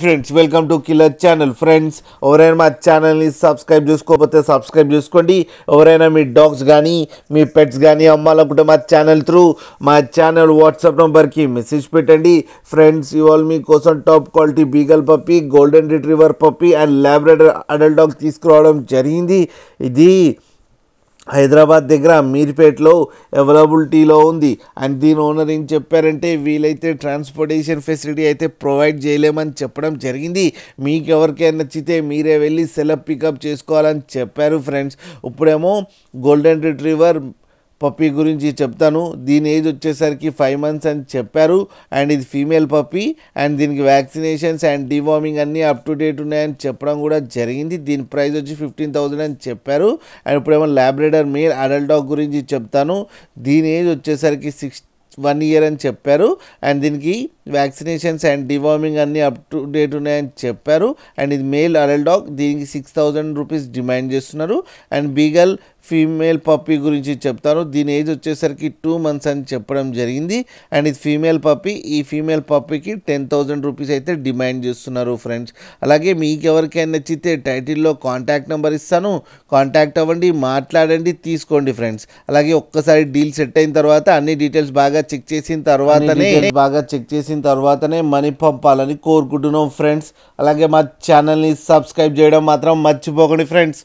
Friends welcome to killer channel. Friends ఎవరైనా మా ఛానల్ని సబ్స్క్రైబ్ చేసుకోకపోతే సబ్స్క్రైబ్ చేసుకోండి. ఎవరైనా మీ డాగ్స్ కానీ మీ పెట్స్ కానీ అమ్మాలనుకుంటే మా ఛానల్ త్రూ మా ఛానల్ వాట్సాప్ నెంబర్కి మెసేజ్ పెట్టండి. ఫ్రెండ్స్ ఇవాళ మీకోసం top quality beagle puppy, golden retriever puppy and Labrador adult dog తీసుకురావడం జరిగింది. ఇది హైదరాబాద్ దగ్గర మీర్పేటలో అవైలబిలిటీలో ఉంది. అండ్ దీని ఓనర్ ఏం చెప్పారంటే వీలైతే ట్రాన్స్పోర్టేషన్ ఫెసిలిటీ అయితే ప్రొవైడ్ చేయలేమని చెప్పడం జరిగింది. మీకు ఎవరికైనా నచ్చితే మీరే వెళ్ళి సెలెక్ట్ పికప్ చేసుకోవాలని చెప్పారు. ఫ్రెండ్స్ ఇప్పుడేమో గోల్డెన్ రిట్రీవర్ పప్పీ గురించి చెప్తాను. దీని ఏజ్ వచ్చేసరికి 5 months అని చెప్పారు. అండ్ ఇది ఫీమేల్ పప్పీ అండ్ దీనికి వ్యాక్సినేషన్స్ అండ్ డివార్మింగ్ అన్నీ అప్ టు డేట్ ఉన్నాయని చెప్పడం కూడా జరిగింది. దీని ప్రైస్ వచ్చి 15,000 అని చెప్పారు. అండ్ ఇప్పుడేమో లాబ్రడార్ మేల్ అడల్ట్ డాగ్ గురించి చెప్తాను. దీని ఏజ్ వచ్చేసరికి 1 year అని చెప్పారు. అండ్ దీనికి వ్యాక్సినేషన్స్ అండ్ డివార్మింగ్ అన్నీ అప్ టు డేట్ ఉన్నాయని చెప్పారు. అండ్ ఇది మేల్ అడల్ట్ డాగ్, దీనికి 6,000 రూపీస్ డిమాండ్ చేస్తున్నారు. అండ్ బీగల్ ఫీమేల్ పప్పీ గురించి చెప్తాను. దీని ఏజ్ వచ్చేసరికి 2 months అని చెప్పడం జరిగింది. అండ్ ఇది ఫీమేల్ పప్పీ. ఈ ఫీమేల్ పప్పీకి 10,000 రూపీస్ అయితే డిమాండ్ చేస్తున్నారు. ఫ్రెండ్స్ అలాగే మీకు ఎవరికైనా నచ్చితే టైటిల్లో కాంటాక్ట్ నెంబర్ ఇస్తాను, కాంటాక్ట్ అవ్వండి, మాట్లాడండి, తీసుకోండి. ఫ్రెండ్స్ అలాగే ఒక్కసారి డీల్ సెట్ అయిన తర్వాత అన్ని డీటెయిల్స్ బాగా చెక్ చేసిన తర్వాతనే మనీ పంపాలని కోరుకుంటున్నాం. ఫ్రెండ్స్ అలాగే మా ఛానల్ని సబ్స్క్రైబ్ చేయడం మాత్రం మర్చిపోకండి. ఫ్రెండ్స్